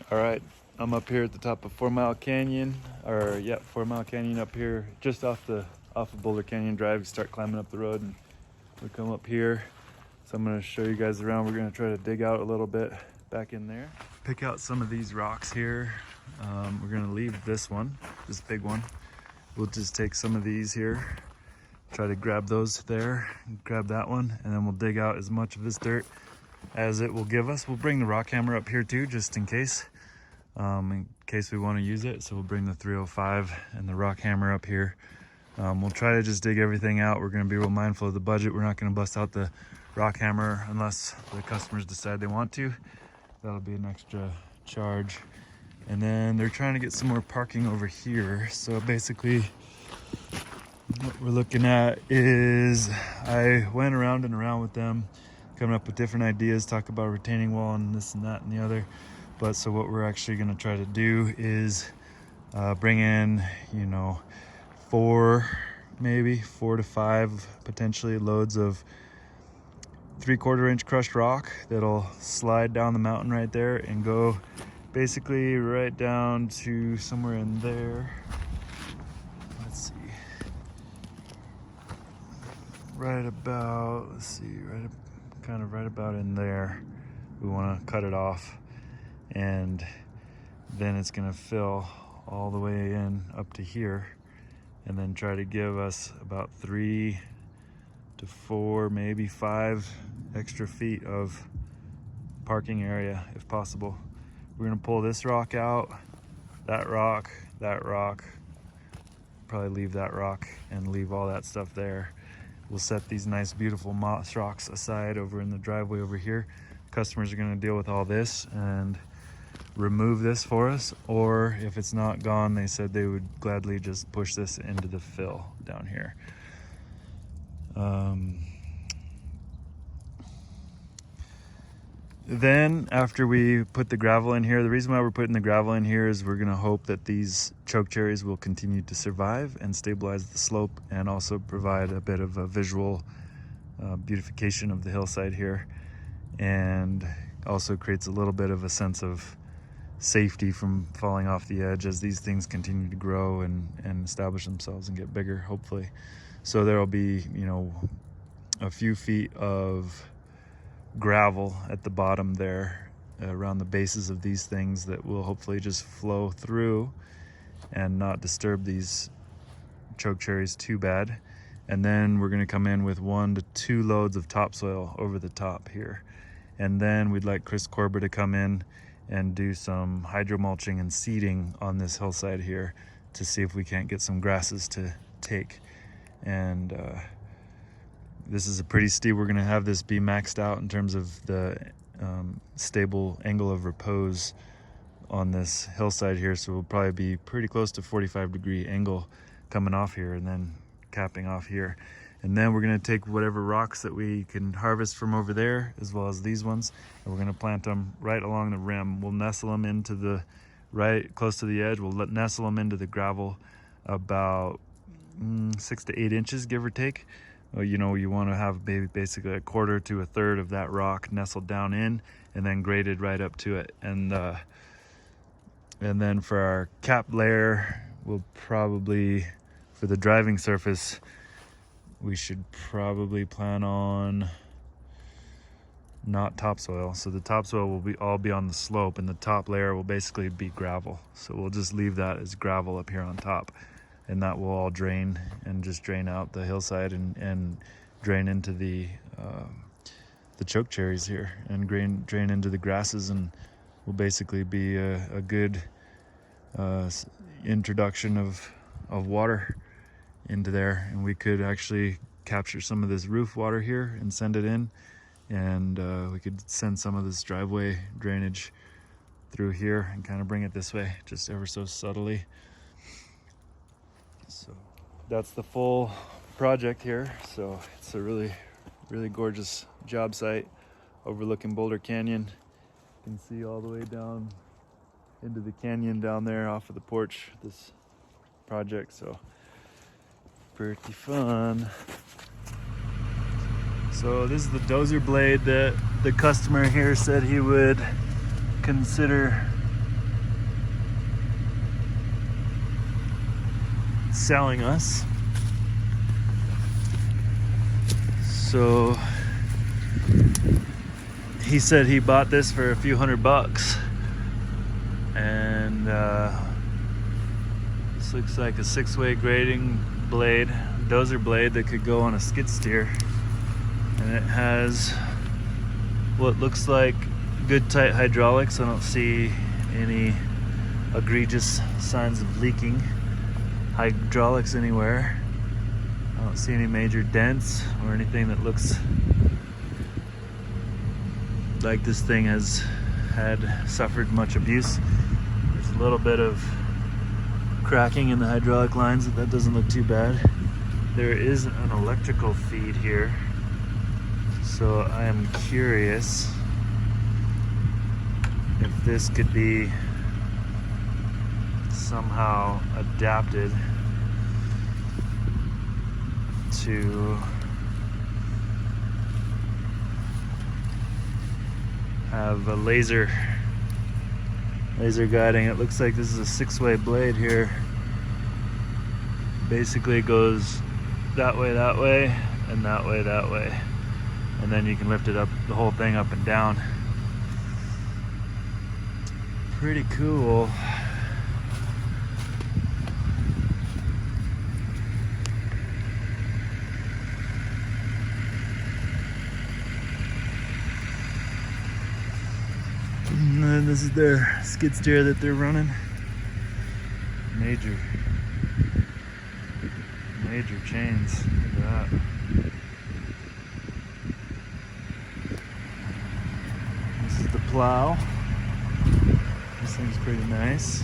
All right, I'm up here at the top of 4 Mile Canyon, 4 Mile Canyon up here, just off of Boulder Canyon Drive. You start climbing up the road and we come up here. So I'm gonna show you guys around. We're gonna try to dig out a little bit back in there. Pick out some of these rocks here. We're gonna leave this one, this big one. We'll just take some of these here, try to grab those there, grab that one, and then we'll dig out as much of this dirt as it will give us. We'll bring the rock hammer up here too, just in case we want to use it. So we'll bring the 305 and the rock hammer up here. We'll try to just dig everything out. We're going to be real mindful of the budget. We're not going to bust out the rock hammer unless the customers decide they want to. That'll be an extra charge. And then they're trying to get some more parking over here. So basically what we're looking at is, I went around and around with them, coming up with different ideas, talk about a retaining wall and this and that and the other. But so what we're actually going to try to do is bring in, 4 to 5 potentially loads of 3/4 inch crushed rock that'll slide down the mountain right there and go basically right down to somewhere in there. Let's see. Right about in there. We want to cut it off, and then it's going to fill all the way in up to here, and then try to give us about 3 to 4, maybe 5 extra feet of parking area if possible. We're going to pull this rock out, that rock, probably leave that rock and leave all that stuff there. We'll set these nice beautiful moss rocks aside over in the driveway over here. Customers are going to deal with all this and remove this for us, or if it's not gone, they said they would gladly just push this into the fill down here. Then after we put the gravel in here, the reason why we're putting the gravel in here is we're going to hope that these choke cherries will continue to survive and stabilize the slope, and also provide a bit of a visual beautification of the hillside here, and also creates a little bit of a sense of safety from falling off the edge as these things continue to grow and establish themselves and get bigger, hopefully. So there will be, a few feet of gravel at the bottom there around the bases of these things that will hopefully just flow through and not disturb these choke cherries too bad. And then we're going to come in with 1 to 2 loads of topsoil over the top here. And then we'd like Chris Korber to come in and do some hydro mulching and seeding on this hillside here to see if we can't get some grasses to take. And this is a pretty steep. We're going to have this be maxed out in terms of the stable angle of repose on this hillside here. So we'll probably be pretty close to 45-degree angle coming off here and then capping off here. And then we're going to take whatever rocks that we can harvest from over there, as well as these ones, and we're going to plant them right along the rim. We'll nestle them into the right close to the edge. We'll nestle them into the gravel about 6 to 8 inches, give or take. You want to have basically 1/4 to 1/3 of that rock nestled down in, and then graded right up to it. And then for our cap layer, we'll probably, for the driving surface, we should probably plan on not topsoil. So the topsoil will all be on the slope, and the top layer will basically be gravel. So we'll just leave that as gravel up here on top, and that will all drain and just drain out the hillside and drain into the choke cherries here, and drain into the grasses, and will basically be a good introduction of water into there. And we could actually capture some of this roof water here and send it in, and we could send some of this driveway drainage through here and kind of bring it this way, just ever so subtly. So that's the full project here. So it's a really gorgeous job site overlooking Boulder Canyon. You can see all the way down into the canyon down there off of the porch, this project. So pretty fun. So this is the dozer blade that the customer here said he would consider selling us. So he said he bought this for a few $100, and this looks like a 6-way grading blade, dozer blade that could go on a skid steer, and it has what looks like good tight hydraulics. I don't see any egregious signs of leaking hydraulics anywhere. I don't see any major dents or anything that looks like this thing has suffered much abuse. There's a little bit of cracking in the hydraulic lines, that doesn't look too bad. There is an electrical feed here, so I am curious if this could be somehow adapted to have a laser guiding. It looks like this is a 6-way blade here. Basically it goes that way, and that way, and then you can lift it up, the whole thing up and down. Pretty cool. And then this is their skid steer that they're running. Major chains. Look at that. This is the plow. This thing's pretty nice.